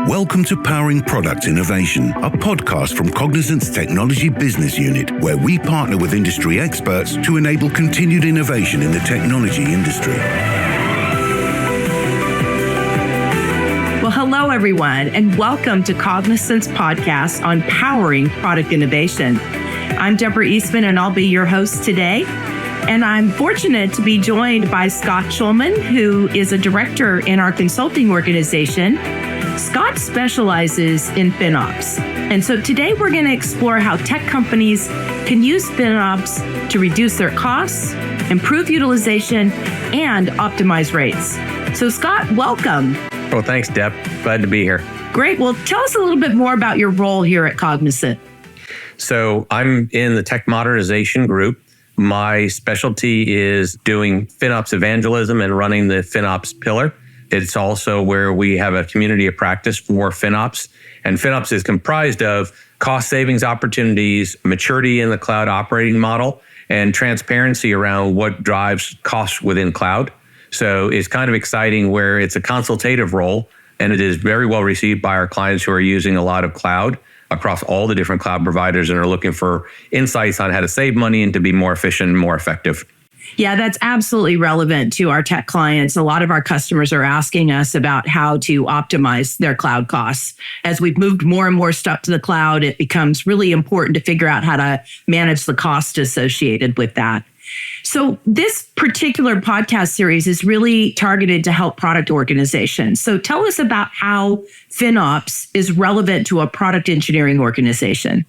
Welcome to Powering Product Innovation, a podcast from Cognizant's Technology Business Unit, where we partner with industry experts to enable continued innovation in the technology industry. Well, hello, everyone, and welcome to Cognizant's podcast on powering product innovation. I'm Deborah Eastman, and I'll be your host today. And I'm fortunate to be joined by Scott Schulman, who is a director in our consulting organization. Scott specializes in FinOps. And so today we're going to explore how tech companies can use FinOps to reduce their costs, improve utilization, and optimize rates. So Scott, welcome. Well, thanks, Deb. Glad to be here. Great. Well, tell us a little bit more about your role here at Cognizant. So I'm in the tech modernization group. My specialty is doing FinOps evangelism and running the FinOps pillar. It's also where we have a community of practice for FinOps. And FinOps is comprised of cost savings opportunities, maturity in the cloud operating model, and transparency around what drives costs within cloud. So it's kind of exciting where it's a consultative role, and it is very well received by our clients who are using a lot of cloud across all the different cloud providers and are looking for insights on how to save money and to be more efficient and more effective. Yeah, that's absolutely relevant to our tech clients. A lot of our customers are asking us about how to optimize their cloud costs. As we've moved more and more stuff to the cloud, it becomes really important to figure out how to manage the cost associated with that. So this particular podcast series is really targeted to help product organizations. So tell us about how FinOps is relevant to a product engineering organization.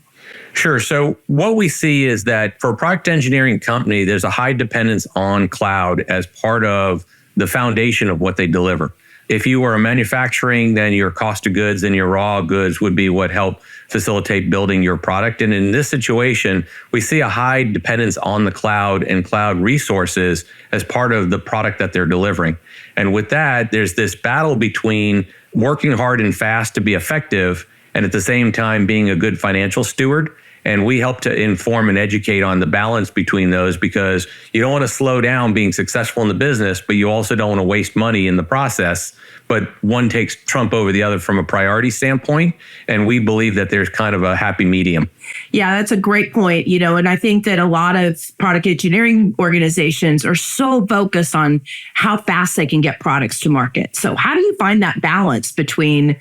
Sure. So what we see is that for a product engineering company, there's a high dependence on cloud as part of the foundation of what they deliver. If you were a manufacturing, then your cost of goods and your raw goods would be what help facilitate building your product. And in this situation, we see a high dependence on the cloud and cloud resources as part of the product that they're delivering. And with that, there's this battle between working hard and fast to be effective and at the same time being a good financial steward. And we help to inform and educate on the balance between those, because you don't want to slow down being successful in the business, but you also don't want to waste money in the process. But one takes trump over the other from a priority standpoint. And we believe that there's kind of a happy medium. Yeah, that's a great point. And I think that a lot of product engineering organizations are so focused on how fast they can get products to market. So how do you find that balance between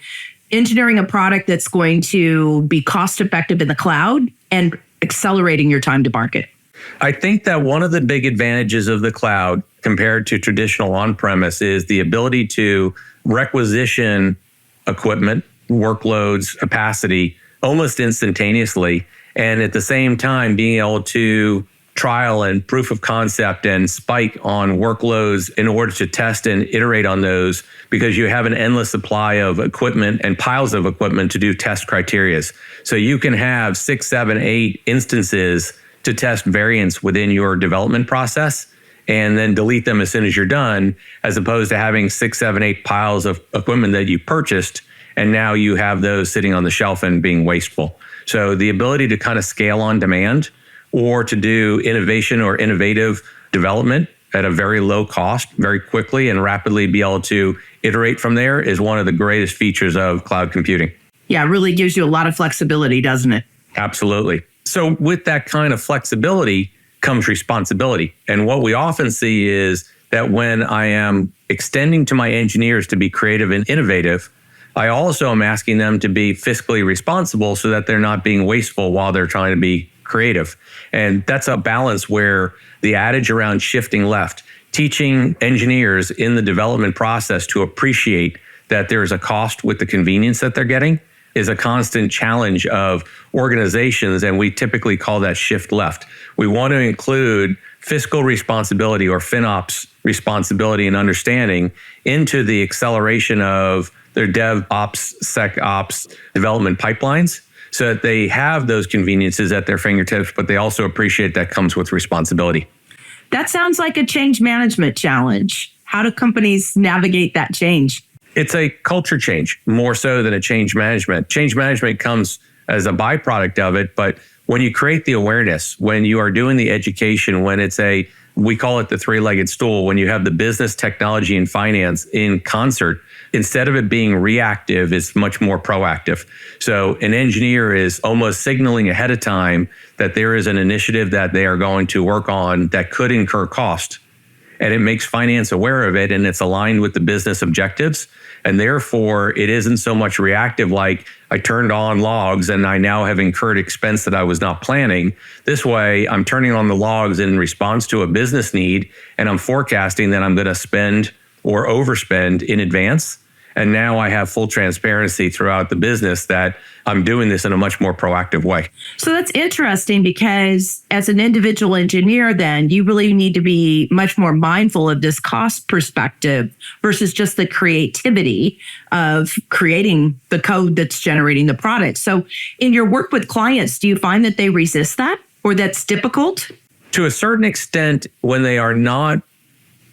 engineering a product that's going to be cost effective in the cloud and accelerating your time to market? I think that one of the big advantages of the cloud compared to traditional on-premise is the ability to requisition equipment, workloads, capacity almost instantaneously. And at the same time, being able to trial and proof of concept and spike on workloads in order to test and iterate on those, because you have an endless supply of equipment and piles of equipment to do test criterias. So you can have 6, 7, 8 instances to test variants within your development process and then delete them as soon as you're done, as opposed to having 6, 7, 8 piles of equipment that you purchased and now you have those sitting on the shelf and being wasteful. So the ability to kind of scale on demand or to do innovation or innovative development at a very low cost, very quickly and rapidly be able to iterate from there is one of the greatest features of cloud computing. Yeah, it really gives you a lot of flexibility, doesn't it? Absolutely. So with that kind of flexibility comes responsibility. And what we often see is that when I am extending to my engineers to be creative and innovative, I also am asking them to be fiscally responsible so that they're not being wasteful while they're trying to be creative. And that's a balance where the adage around shifting left, teaching engineers in the development process to appreciate that there's a cost with the convenience that they're getting, is a constant challenge of organizations. And we typically call that shift left. We want to include fiscal responsibility or FinOps responsibility and understanding into the acceleration of their DevOps, SecOps development pipelines, so that they have those conveniences at their fingertips, but they also appreciate that comes with responsibility. That sounds like a change management challenge. How do companies navigate that change? It's a culture change more so than a change management. Change management comes as a byproduct of it, but when you create the awareness, when you are doing the education, when it's a We call it the three-legged stool. When you have the business, technology, and finance in concert, instead of it being reactive, it's much more proactive. So an engineer is almost signaling ahead of time that there is an initiative that they are going to work on that could incur cost. And it makes finance aware of it, and it's aligned with the business objectives. And therefore, it isn't so much reactive like I turned on logs and I now have incurred expense that I was not planning. This way, I'm turning on the logs in response to a business need, and I'm forecasting that I'm going to spend or overspend in advance. And now I have full transparency throughout the business that I'm doing this in a much more proactive way. So that's interesting because as an individual engineer, then you really need to be much more mindful of this cost perspective versus just the creativity of creating the code that's generating the product. So in your work with clients, do you find that they resist that or that's difficult? To a certain extent, when they are not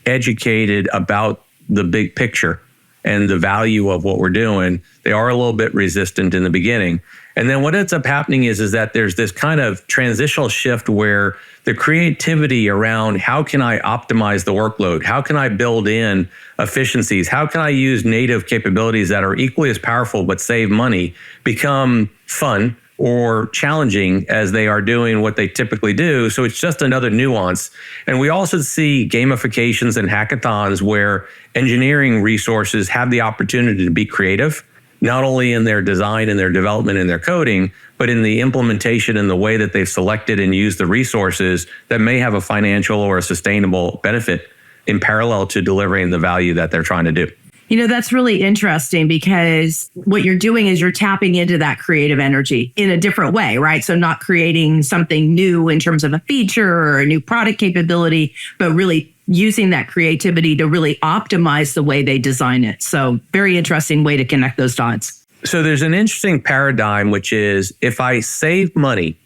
educated about the big picture and the value of what we're doing, they are a little bit resistant in the beginning. And then what ends up happening is that there's this kind of transitional shift where the creativity around how can I optimize the workload? How can I build in efficiencies? How can I use native capabilities that are equally as powerful but save money become fun or challenging as they are doing what they typically do. So it's just another nuance. And we also see gamifications and hackathons where engineering resources have the opportunity to be creative, not only in their design and their development and their coding, but in the implementation and the way that they've selected and used the resources that may have a financial or a sustainable benefit in parallel to delivering the value that they're trying to do. You know, that's really interesting because what you're doing is you're tapping into that creative energy in a different way, right? So not creating something new in terms of a feature or a new product capability, but really using that creativity to really optimize the way they design it. So very interesting way to connect those dots. So there's an interesting paradigm, which is if I save money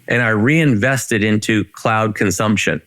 and I reinvest it into cloud consumption,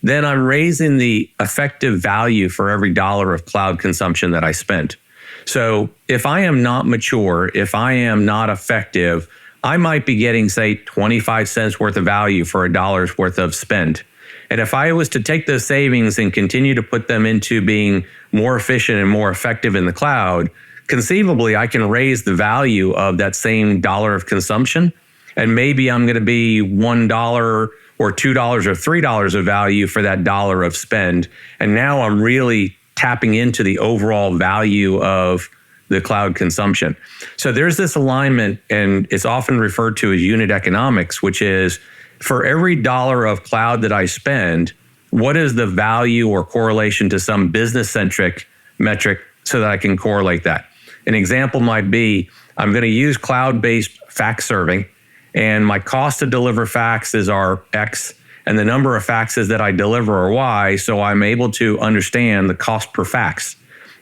then I'm raising the effective value for every dollar of cloud consumption that I spent. So if I am not mature, if I am not effective, I might be getting, say, 25 cents worth of value for a dollar's worth of spend. And if I was to take those savings and continue to put them into being more efficient and more effective in the cloud, conceivably, I can raise the value of that same dollar of consumption. And maybe I'm going to be $1 or $2 or $3 of value for that dollar of spend. And now I'm really tapping into the overall value of the cloud consumption. So there's this alignment, and it's often referred to as unit economics, which is for every dollar of cloud that I spend, what is the value or correlation to some business-centric metric so that I can correlate that? An example might be, I'm going to use cloud-based fax serving, and my cost to deliver faxes are X, and the number of faxes that I deliver are Y, so I'm able to understand the cost per fax.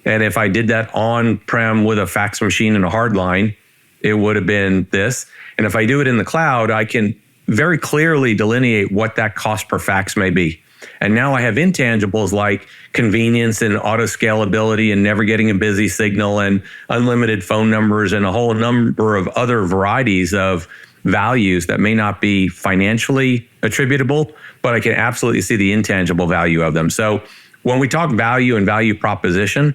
And if I did that on-prem with a fax machine and a hard line, it would have been this. And if I do it in the cloud, I can very clearly delineate what that cost per fax may be. And now I have intangibles like convenience and auto scalability and never getting a busy signal and unlimited phone numbers and a whole number of other varieties of values that may not be financially attributable, but I can absolutely see the intangible value of them. So when we talk value and value proposition,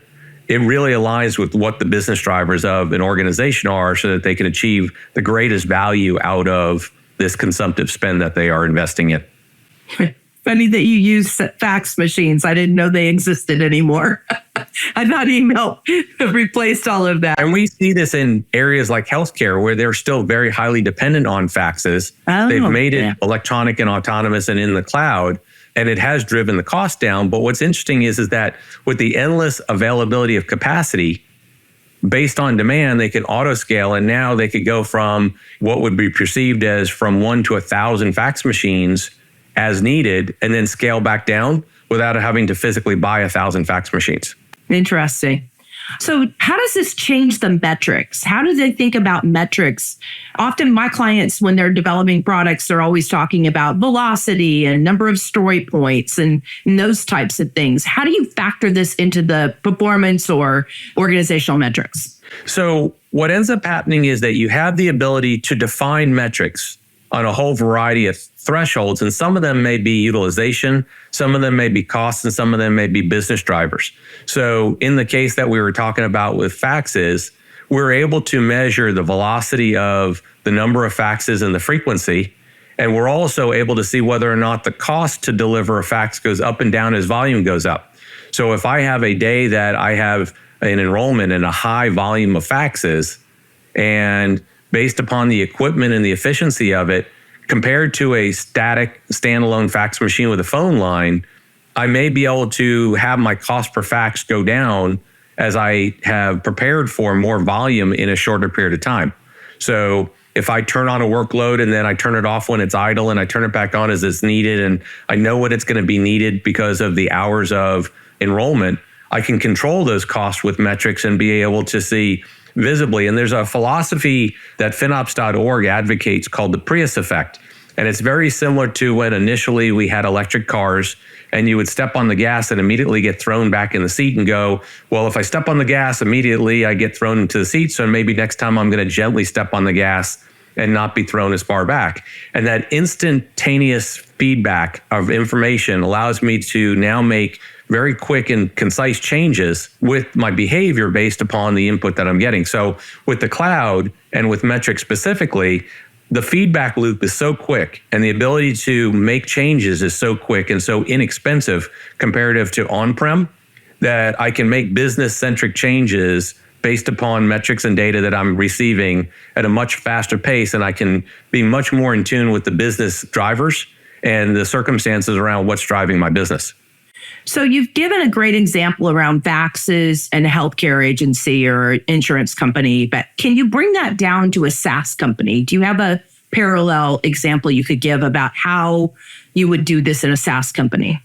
it really aligns with what the business drivers of an organization are so that they can achieve the greatest value out of this consumptive spend that they are investing in. Funny that you use fax machines. I didn't know they existed anymore. I thought email replaced all of that. And we see this in areas like healthcare where they're still very highly dependent on faxes. They've made it electronic and autonomous and in the cloud, and it has driven the cost down. But what's interesting is that with the endless availability of capacity, based on demand, they can auto scale, and now they could go from what would be perceived as from 1 to 1,000 fax machines as needed, and then scale back down without having to physically buy 1,000 fax machines. Interesting. So how does this change the metrics? How do they think about metrics? Often my clients, when they're developing products, they're always talking about velocity and number of story points and those types of things. How do you factor this into the performance or organizational metrics? So what ends up happening is that you have the ability to define metrics on a whole variety of thresholds, and some of them may be utilization, some of them may be costs, and some of them may be business drivers. So in the case that we were talking about with faxes, we're able to measure the velocity of the number of faxes and the frequency. And we're also able to see whether or not the cost to deliver a fax goes up and down as volume goes up. So if I have a day that I have an enrollment and a high volume of faxes, and based upon the equipment and the efficiency of it, compared to a static standalone fax machine with a phone line, I may be able to have my cost per fax go down as I have prepared for more volume in a shorter period of time. So if I turn on a workload and then I turn it off when it's idle and I turn it back on as it's needed, and I know what it's going to be needed because of the hours of enrollment, I can control those costs with metrics and be able to see visibly. And there's a philosophy that FinOps.org advocates called the Prius effect. And it's very similar to when initially we had electric cars and you would step on the gas and immediately get thrown back in the seat and go, well, if I step on the gas immediately, I get thrown into the seat. So maybe next time I'm going to gently step on the gas and not be thrown as far back. And that instantaneous feedback of information allows me to now make very quick and concise changes with my behavior based upon the input that I'm getting. So with the cloud and with metrics specifically, the feedback loop is so quick and the ability to make changes is so quick and so inexpensive comparative to on-prem that I can make business-centric changes based upon metrics and data that I'm receiving at a much faster pace, and I can be much more in tune with the business drivers and the circumstances around what's driving my business. So you've given a great example around faxes and a healthcare agency or insurance company, but can you bring that down to a SaaS company? Do you have a parallel example you could give about how you would do this in a SaaS company?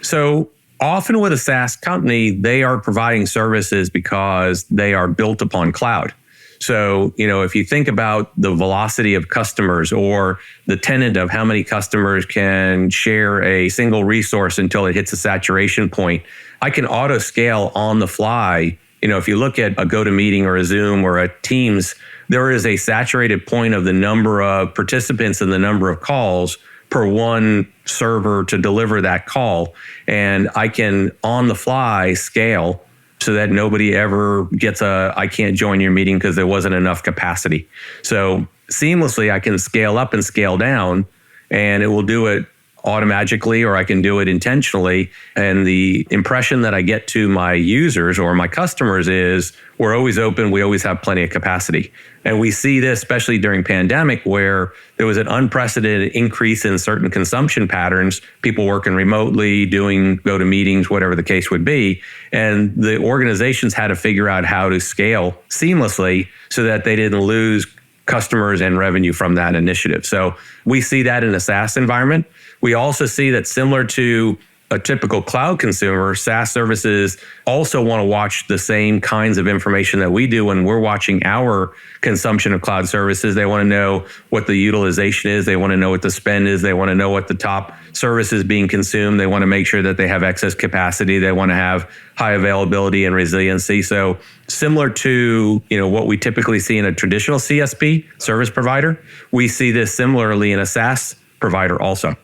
So often with a SaaS company, they are providing services because they are built upon cloud. So, if you think about the velocity of customers or the tenet of how many customers can share a single resource until it hits a saturation point, I can auto scale on the fly. If you look at a GoToMeeting or a Zoom or a Teams, there is a saturated point of the number of participants and the number of calls per one server to deliver that call. And I can on the fly scale so that nobody ever gets I can't join your meeting because there wasn't enough capacity. So seamlessly, I can scale up and scale down, and it will do it automatically, or I can do it intentionally. And the impression that I get to my users or my customers is we're always open, we always have plenty of capacity. And we see this especially during pandemic, where there was an unprecedented increase in certain consumption patterns, people working remotely, doing GoToMeetings, whatever the case would be. And the organizations had to figure out how to scale seamlessly so that they didn't lose customers and revenue from that initiative. So we see that in a SaaS environment. We also see that similar to a typical cloud consumer, SaaS services also want to watch the same kinds of information that we do when we're watching our consumption of cloud services. They want to know what the utilization is. They want to know what the spend is. They want to know what the top service is being consumed. They want to make sure that they have excess capacity. They want to have high availability and resiliency. So similar to what we typically see in a traditional CSP, service provider, we see this similarly in a SaaS provider also.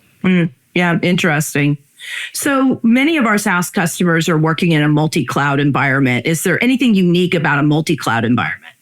Yeah, interesting. So many of our SaaS customers are working in a multi-cloud environment. Is there anything unique about a multi-cloud environment?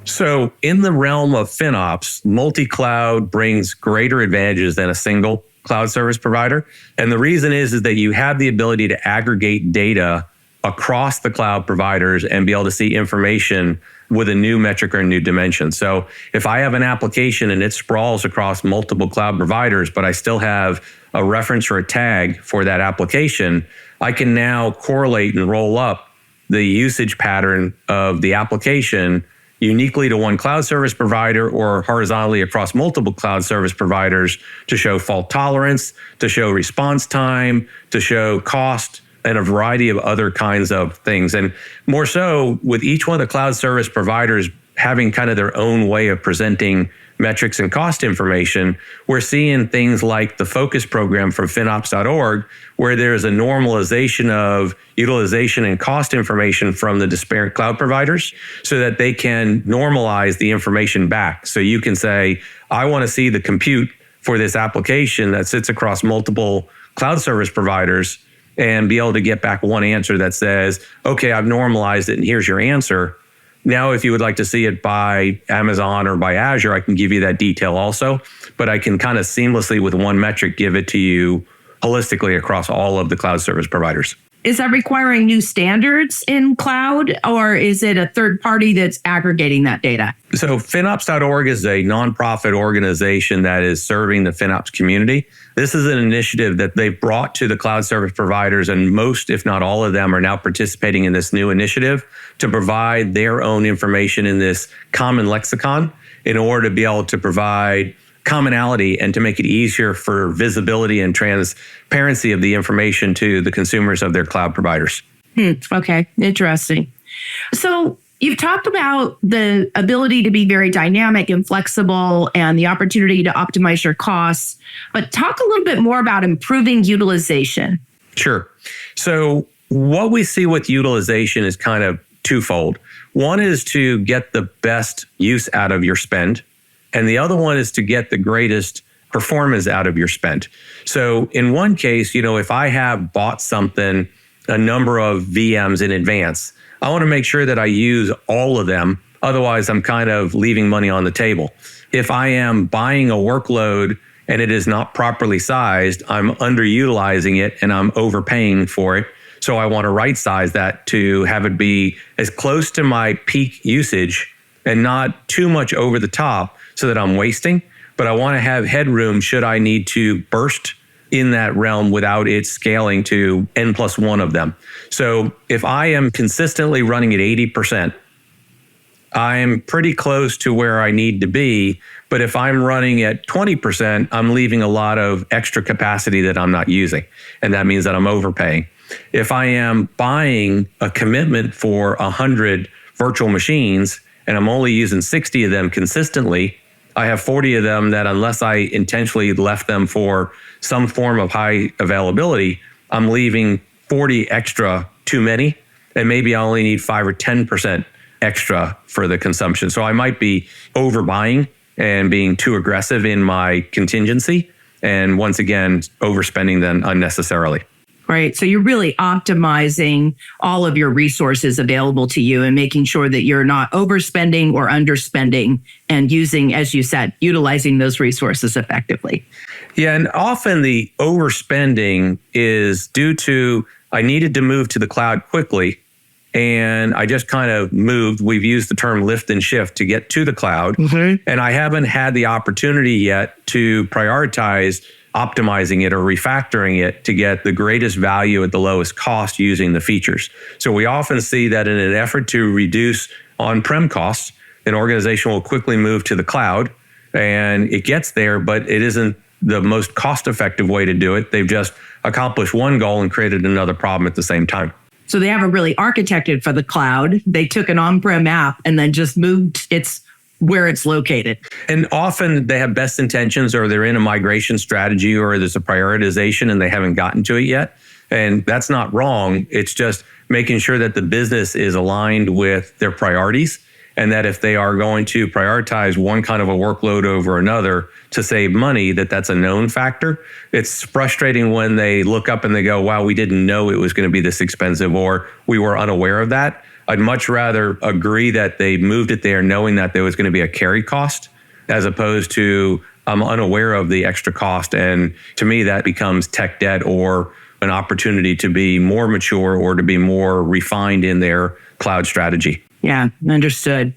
So in the realm of FinOps, multi-cloud brings greater advantages than a single cloud service provider. And the reason is that you have the ability to aggregate data across the cloud providers and be able to see information with a new metric or a new dimension. So if I have an application and it sprawls across multiple cloud providers, but I still have a reference or a tag for that application, I can now correlate and roll up the usage pattern of the application uniquely to one cloud service provider or horizontally across multiple cloud service providers to show fault tolerance, to show response time, to show cost, and a variety of other kinds of things. And more so, with each one of the cloud service providers having kind of their own way of presenting metrics and cost information, we're seeing things like the Focus program from FinOps.org, where there's a normalization of utilization and cost information from the disparate cloud providers so that they can normalize the information back. So you can say, I want to see the compute for this application that sits across multiple cloud service providers and be able to get back one answer that says, okay, I've normalized it and here's your answer. Now, if you would like to see it by Amazon or by Azure, I can give you that detail also, but I can kind of seamlessly with one metric give it to you holistically across all of the cloud service providers. Is that requiring new standards in cloud, or is it a third party that's aggregating that data? So FinOps.org is a nonprofit organization that is serving the FinOps community. This is an initiative that they've brought to the cloud service providers, and most, if not all of them, are now participating in this new initiative to provide their own information in this common lexicon in order to be able to provide commonality and to make it easier for visibility and transparency of the information to the consumers of their cloud providers. Okay, interesting. So you've talked about the ability to be very dynamic and flexible and the opportunity to optimize your costs, but talk a little bit more about improving utilization. Sure. So what we see with utilization is kind of twofold. One is to get the best use out of your spend, and the other one is to get the greatest performance out of your spend. So in one case, if I have bought something, a number of VMs in advance, I want to make sure that I use all of them. Otherwise, I'm kind of leaving money on the table. If I am buying a workload and it is not properly sized, I'm underutilizing it and I'm overpaying for it. So I want to right size that to have it be as close to my peak usage and not too much over the top so that I'm wasting. But I want to have headroom should I need to burst in that realm without it scaling to N+1 of them. So if I am consistently running at 80%, I'm pretty close to where I need to be. But if I'm running at 20%, I'm leaving a lot of extra capacity that I'm not using. And that means that I'm overpaying. If I am buying a commitment for 100 virtual machines and I'm only using 60 of them consistently, I have 40 of them that unless I intentionally left them for some form of high availability, I'm leaving 40 extra too many, and maybe I only need 5 or 10% extra for the consumption. So I might be overbuying and being too aggressive in my contingency, and once again, overspending then unnecessarily. Right. So you're really optimizing all of your resources available to you and making sure that you're not overspending or underspending and using, as you said, utilizing those resources effectively. Yeah. And often the overspending is due to I needed to move to the cloud quickly and I just kind of moved. We've used the term lift and shift to get to the cloud. Mm-hmm. And I haven't had the opportunity yet to prioritize optimizing it or refactoring it to get the greatest value at the lowest cost using the features. So we often see that in an effort to reduce on-prem costs, an organization will quickly move to the cloud and it gets there, but it isn't the most cost-effective way to do it. They've just accomplished one goal and created another problem at the same time. So they haven't really architected for the cloud. They took an on-prem app and then just moved where it's located. And often they have best intentions or they're in a migration strategy or there's a prioritization and they haven't gotten to it yet. And that's not wrong. It's just making sure that the business is aligned with their priorities and that if they are going to prioritize one kind of a workload over another to save money, that's a known factor. It's frustrating when they look up and they go, wow, we didn't know it was going to be this expensive or we were unaware of that. I'd much rather agree that they moved it there knowing that there was going to be a carry cost as opposed to I'm unaware of the extra cost. And to me, that becomes tech debt or an opportunity to be more mature or to be more refined in their cloud strategy. Yeah, understood.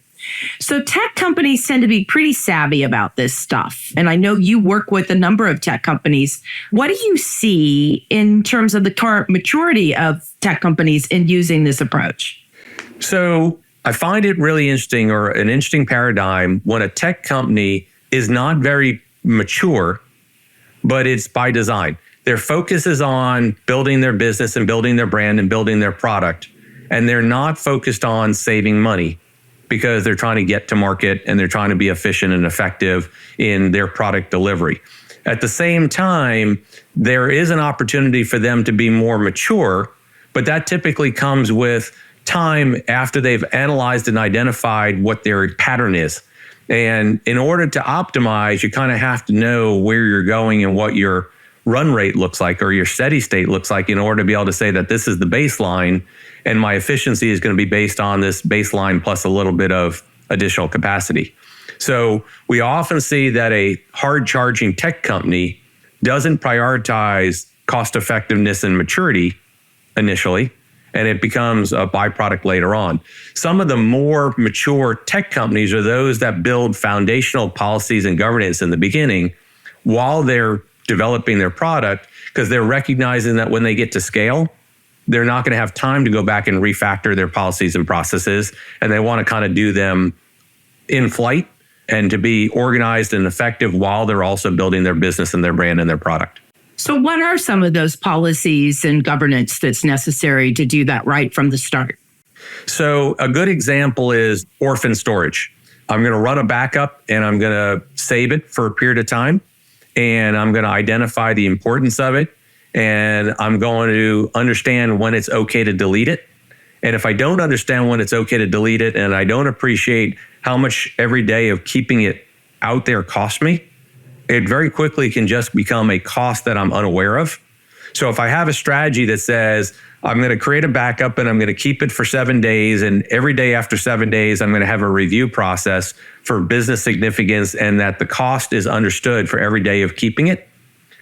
So tech companies tend to be pretty savvy about this stuff. And I know you work with a number of tech companies. What do you see in terms of the current maturity of tech companies in using this approach? So I find it really interesting or an interesting paradigm when a tech company is not very mature, but it's by design. Their focus is on building their business and building their brand and building their product. And they're not focused on saving money because they're trying to get to market and they're trying to be efficient and effective in their product delivery. At the same time, there is an opportunity for them to be more mature, but that typically comes with time after they've analyzed and identified what their pattern is. And in order to optimize, you kind of have to know where you're going and what your run rate looks like or your steady state looks like in order to be able to say that this is the baseline and my efficiency is going to be based on this baseline plus a little bit of additional capacity. So we often see that a hard charging tech company doesn't prioritize cost effectiveness and maturity initially, and it becomes a byproduct later on. Some of the more mature tech companies are those that build foundational policies and governance in the beginning while they're developing their product, because they're recognizing that when they get to scale, they're not going to have time to go back and refactor their policies and processes, and they want to kind of do them in flight and to be organized and effective while they're also building their business and their brand and their product. So what are some of those policies and governance that's necessary to do that right from the start? So a good example is orphan storage. I'm going to run a backup and I'm going to save it for a period of time, and I'm going to identify the importance of it, and I'm going to understand when it's okay to delete it. And if I don't understand when it's okay to delete it, and I don't appreciate how much every day of keeping it out there costs me, it very quickly can just become a cost that I'm unaware of. So if I have a strategy that says, I'm going to create a backup and I'm going to keep it for 7 days, and every day after 7 days, I'm going to have a review process for business significance, and that the cost is understood for every day of keeping it,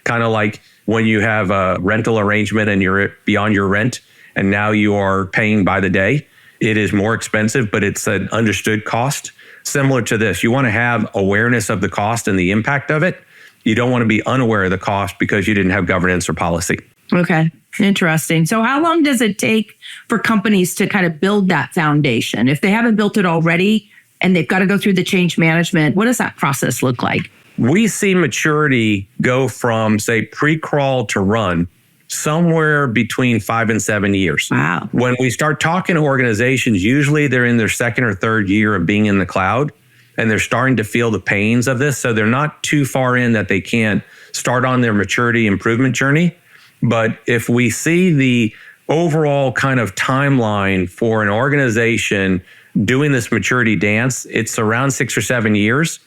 kind of like when you have a rental arrangement and you're beyond your rent, and now you are paying by the day. It is more expensive, but it's an understood cost. Similar to this, you want to have awareness of the cost and the impact of it. You don't want to be unaware of the cost because you didn't have governance or policy. Okay, interesting. So how long does it take for companies to kind of build that foundation? If they haven't built it already and they've got to go through the change management, what does that process look like? We see maturity go from, say, pre-crawl to run somewhere between 5 and 7 years. Wow. When we start talking to organizations, usually they're in their second or third year of being in the cloud, and they're starting to feel the pains of this. So they're not too far in that they can't start on their maturity improvement journey. But if we see the overall kind of timeline for an organization doing this maturity dance, it's around 6 or 7 years.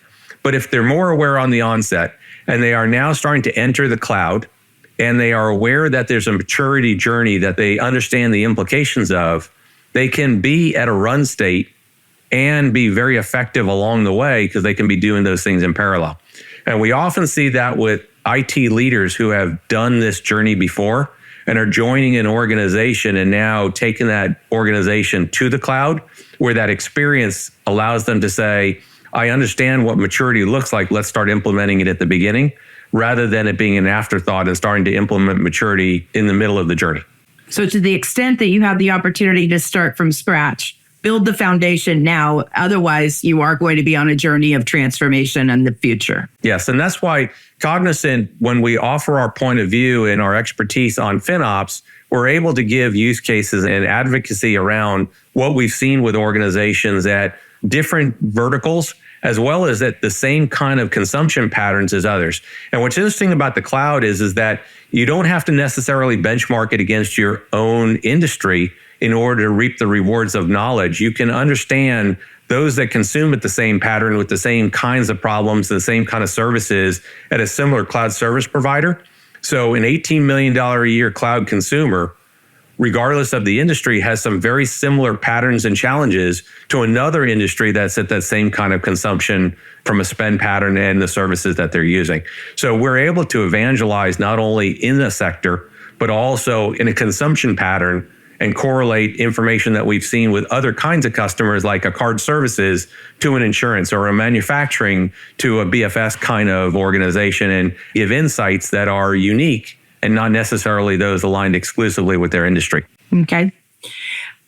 But if they're more aware on the onset, and they are now starting to enter the cloud, and they are aware that there's a maturity journey that they understand the implications of, they can be at a run state and be very effective along the way because they can be doing those things in parallel. And we often see that with IT leaders who have done this journey before and are joining an organization and now taking that organization to the cloud, where that experience allows them to say, I understand what maturity looks like. Let's start implementing it at the beginning, rather than it being an afterthought and starting to implement maturity in the middle of the journey. So to the extent that you have the opportunity to start from scratch, build the foundation now. Otherwise, you are going to be on a journey of transformation in the future. Yes, and that's why Cognizant, when we offer our point of view and our expertise on FinOps, we're able to give use cases and advocacy around what we've seen with organizations at different verticals, as well as at the same kind of consumption patterns as others. And what's interesting about the cloud is that you don't have to necessarily benchmark it against your own industry in order to reap the rewards of knowledge. You can understand those that consume at the same pattern with the same kinds of problems, the same kind of services at a similar cloud service provider. So an $18 million a year cloud consumer, regardless of the industry, has some very similar patterns and challenges to another industry that's at that same kind of consumption from a spend pattern and the services that they're using. So we're able to evangelize not only in the sector, but also in a consumption pattern and correlate information that we've seen with other kinds of customers, like a card services to an insurance or a manufacturing to a BFS kind of organization, and give insights that are unique and not necessarily those aligned exclusively with their industry. Okay.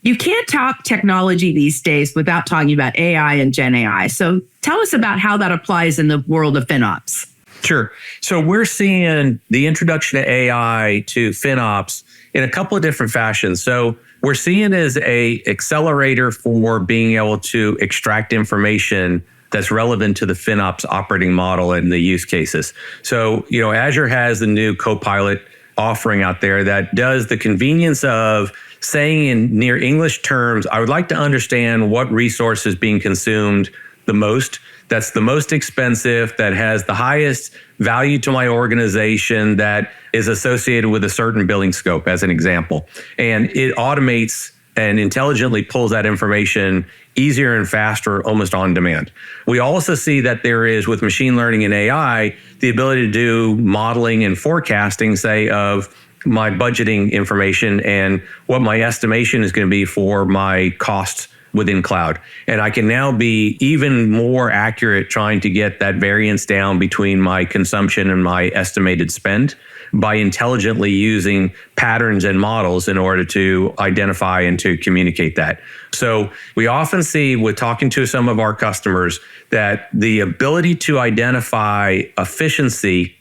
You can't talk technology these days without talking about AI and Gen AI. So tell us about how that applies in the world of FinOps. Sure. So we're seeing the introduction of AI to FinOps in a couple of different fashions. So we're seeing it as an accelerator for being able to extract information that's relevant to the FinOps operating model and the use cases. So, Azure has the new Copilot offering out there that does the convenience of saying in near English terms, I would like to understand what resource is being consumed the most. that's the most expensive, that has the highest value to my organization, that is associated with a certain billing scope, as an example. And it automates and intelligently pulls that information easier and faster, almost on demand. We also see that there is, with machine learning and AI, the ability to do modeling and forecasting, say, of my budgeting information and what my estimation is going to be for my costs within cloud. And I can now be even more accurate trying to get that variance down between my consumption and my estimated spend by intelligently using patterns and models in order to identify and to communicate that. So we often see, with talking to some of our customers, that the ability to identify efficiency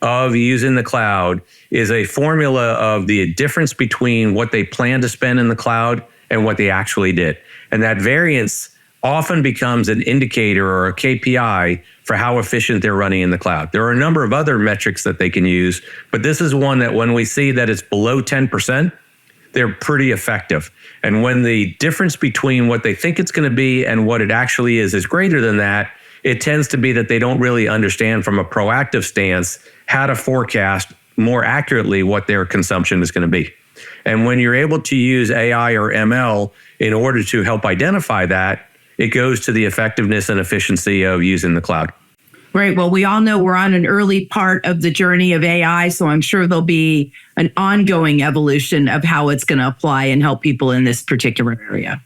of using the cloud is a formula of the difference between what they plan to spend in the cloud and what they actually did. And that variance often becomes an indicator or a KPI for how efficient they're running in the cloud. There are a number of other metrics that they can use, but this is one that when we see that it's below 10%, they're pretty effective. And when the difference between what they think it's going to be and what it actually is greater than that, it tends to be that they don't really understand from a proactive stance how to forecast more accurately what their consumption is going to be. And when you're able to use AI or ML in order to help identify that, it goes to the effectiveness and efficiency of using the cloud. Right. Well, we all know we're on an early part of the journey of AI, so I'm sure there'll be an ongoing evolution of how it's going to apply and help people in this particular area.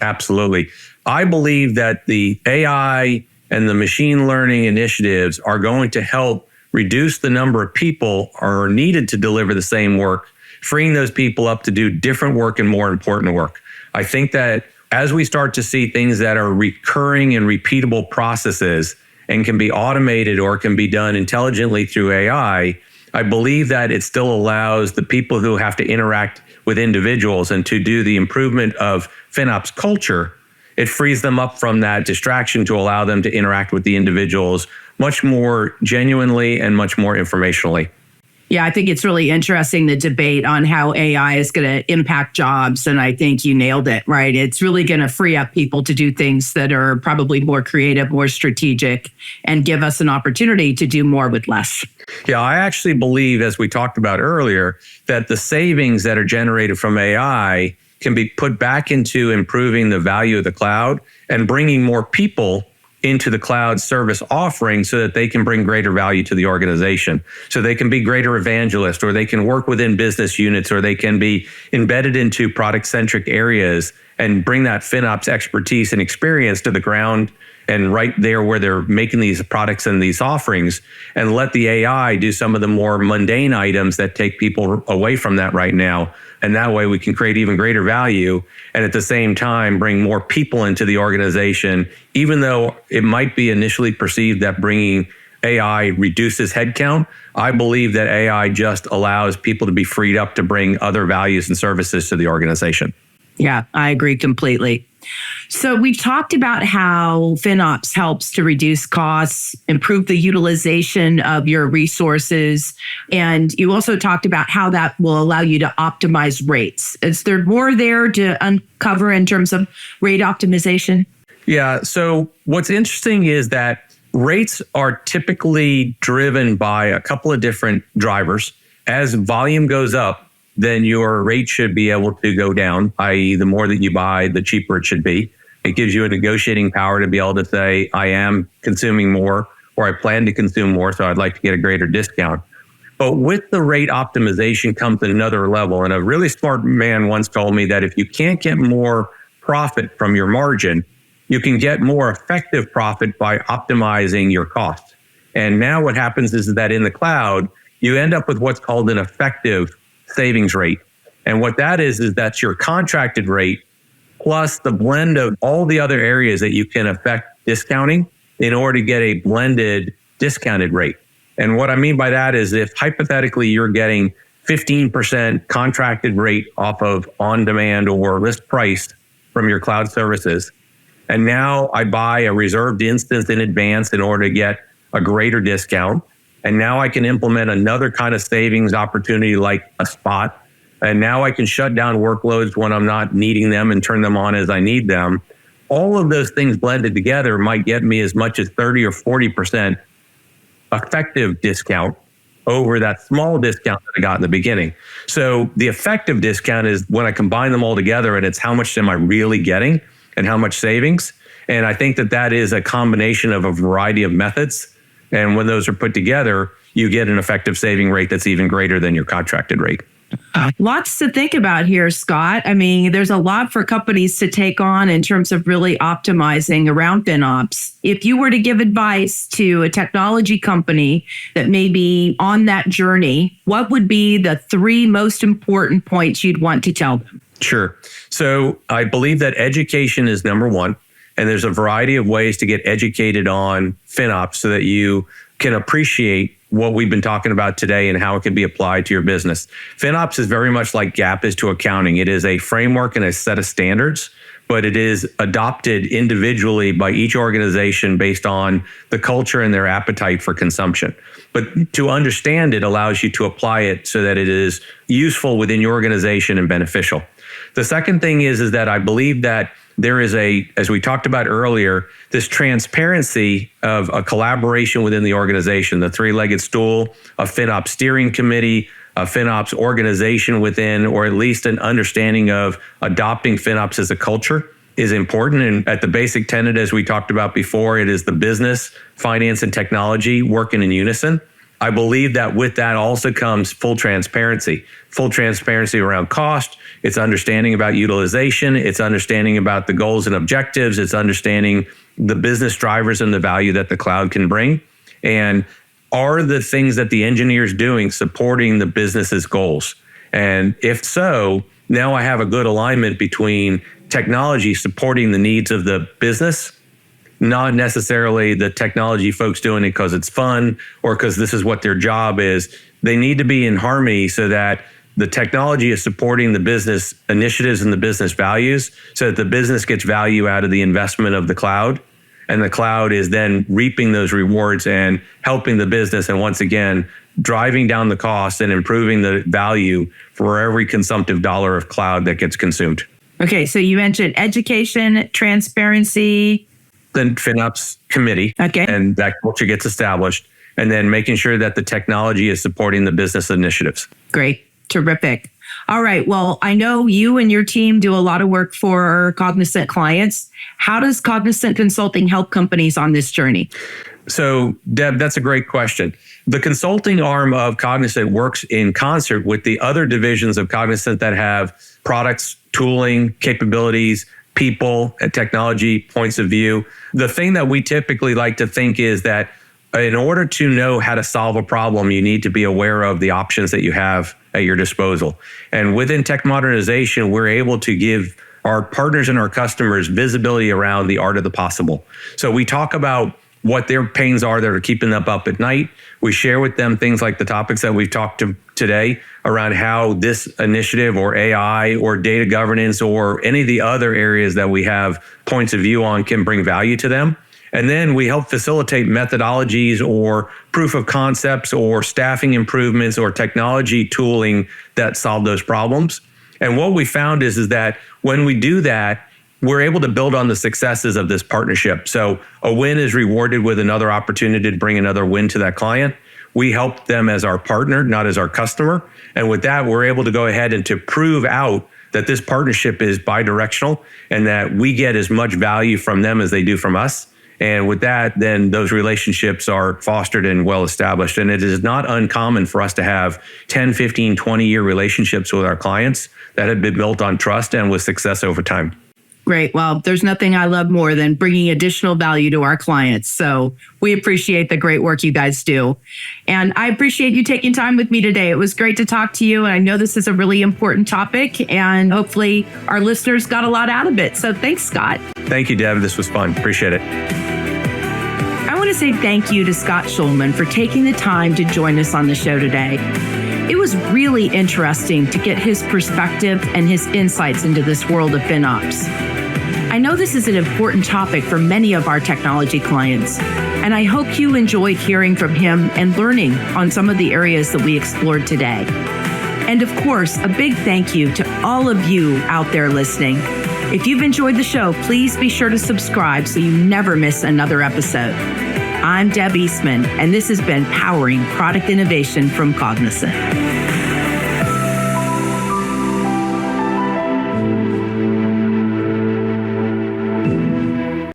Absolutely. I believe that the AI and the machine learning initiatives are going to help reduce the number of people are needed to deliver the same work, freeing those people up to do different work and more important work. I think that as we start to see things that are recurring and repeatable processes and can be automated or can be done intelligently through AI, I believe that it still allows the people who have to interact with individuals and to do the improvement of FinOps culture. It frees them up from that distraction to allow them to interact with the individuals much more genuinely and much more informationally. Yeah, I think it's really interesting, the debate on how AI is going to impact jobs. And I think you nailed it, right? It's really going to free up people to do things that are probably more creative, more strategic, and give us an opportunity to do more with less. Yeah, I actually believe, as we talked about earlier, that the savings that are generated from AI can be put back into improving the value of the cloud and bringing more people into the cloud service offering so that they can bring greater value to the organization. So they can be greater evangelists, or they can work within business units, or they can be embedded into product-centric areas and bring that FinOps expertise and experience to the ground and right there where they're making these products and these offerings, and let the AI do some of the more mundane items that take people away from that right now. And that way we can create even greater value and at the same time bring more people into the organization, even though it might be initially perceived that bringing AI reduces headcount. I believe that AI just allows people to be freed up to bring other values and services to the organization. Yeah, I agree completely. So we've talked about how FinOps helps to reduce costs, improve the utilization of your resources, and you also talked about how that will allow you to optimize rates. Is there more there to uncover in terms of rate optimization? Yeah, so what's interesting is that rates are typically driven by a couple of different drivers. As volume goes up, then your rate should be able to go down, i.e. the more that you buy, the cheaper it should be. It gives you a negotiating power to be able to say, I am consuming more, or I plan to consume more, so I'd like to get a greater discount. But with the rate optimization comes another level. And a really smart man once told me that if you can't get more profit from your margin, you can get more effective profit by optimizing your costs. And now what happens is that in the cloud, you end up with what's called an effective savings rate. And what that is that's your contracted rate plus the blend of all the other areas that you can affect discounting in order to get a blended discounted rate. And what I mean by that is if hypothetically you're getting 15% contracted rate off of on-demand or list price from your cloud services, and now I buy a reserved instance in advance in order to get a greater discount, and now I can implement another kind of savings opportunity like a spot. And now I can shut down workloads when I'm not needing them and turn them on as I need them. all of those things blended together might get me as much as 30 or 40% effective discount over that small discount that I got in the beginning. So the effective discount is when I combine them all together, and it's how much am I really getting and how much savings. And I think that is a combination of a variety of methods. And when those are put together, you get an effective saving rate that's even greater than your contracted rate. Lots to think about here, Scott. I mean, there's a lot for companies to take on in terms of really optimizing around FinOps. If you were to give advice to a technology company that may be on that journey, what would be the 3 most important points you'd want to tell them? Sure. So I believe that education is number one. And there's a variety of ways to get educated on FinOps so that you can appreciate what we've been talking about today and how it can be applied to your business. FinOps is very much like GAAP is to accounting. It is a framework and a set of standards, but it is adopted individually by each organization based on the culture and their appetite for consumption. But to understand it allows you to apply it so that it is useful within your organization and beneficial. The second thing is that I believe that there is as we talked about earlier, this transparency of a collaboration within the organization, the 3-legged stool, a FinOps steering committee, a FinOps organization within, or at least an understanding of adopting FinOps as a culture is important. And at the basic tenet, as we talked about before, it is the business, finance, and technology working in unison. I believe that with that also comes full transparency around cost. It's understanding about utilization. It's understanding about the goals and objectives. It's understanding the business drivers and the value that the cloud can bring. And are the things that the engineer's doing supporting the business's goals? And if so, now I have a good alignment between technology supporting the needs of the business, not necessarily the technology folks doing it because it's fun or because this is what their job is. They need to be in harmony so that the technology is supporting the business initiatives and the business values so that the business gets value out of the investment of the cloud. And the cloud is then reaping those rewards and helping the business. And once again, driving down the cost and improving the value for every consumptive dollar of cloud that gets consumed. Okay, so you mentioned education, transparency. Then FinOps committee, okay, and that culture gets established, and then making sure that the technology is supporting the business initiatives. Great, terrific. All right, well, I know you and your team do a lot of work for Cognizant clients. How does Cognizant Consulting help companies on this journey? So, Deb, that's a great question. The consulting arm of Cognizant works in concert with the other divisions of Cognizant that have products, tooling, capabilities, people, and technology points of view. The thing that we typically like to think is that in order to know how to solve a problem, you need to be aware of the options that you have at your disposal. And within tech modernization, we're able to give our partners and our customers visibility around the art of the possible. So we talk about what their pains are that are keeping them up at night. We share with them things like the topics that we've talked to today around how this initiative or AI or data governance or any of the other areas that we have points of view on can bring value to them. And then we help facilitate methodologies or proof of concepts or staffing improvements or technology tooling that solve those problems. And what we found is that when we do that, we're able to build on the successes of this partnership. So a win is rewarded with another opportunity to bring another win to that client. We help them as our partner, not as our customer. And with that, we're able to go ahead and to prove out that this partnership is bidirectional and that we get as much value from them as they do from us. And with that, then those relationships are fostered and well established. And it is not uncommon for us to have 10, 15, 20-year relationships with our clients that have been built on trust and with success over time. Great. Well, there's nothing I love more than bringing additional value to our clients. So we appreciate the great work you guys do. And I appreciate you taking time with me today. It was great to talk to you. And I know this is a really important topic and hopefully our listeners got a lot out of it. So thanks, Scott. Thank you, Deb. This was fun. Appreciate it. I want to say thank you to Scott Schulman for taking the time to join us on the show today. It was really interesting to get his perspective and his insights into this world of FinOps. I know this is an important topic for many of our technology clients, and I hope you enjoyed hearing from him and learning on some of the areas that we explored today. And of course, a big thank you to all of you out there listening. If you've enjoyed the show, please be sure to subscribe so you never miss another episode. I'm Deb Eastman, and this has been Powering Product Innovation from Cognizant.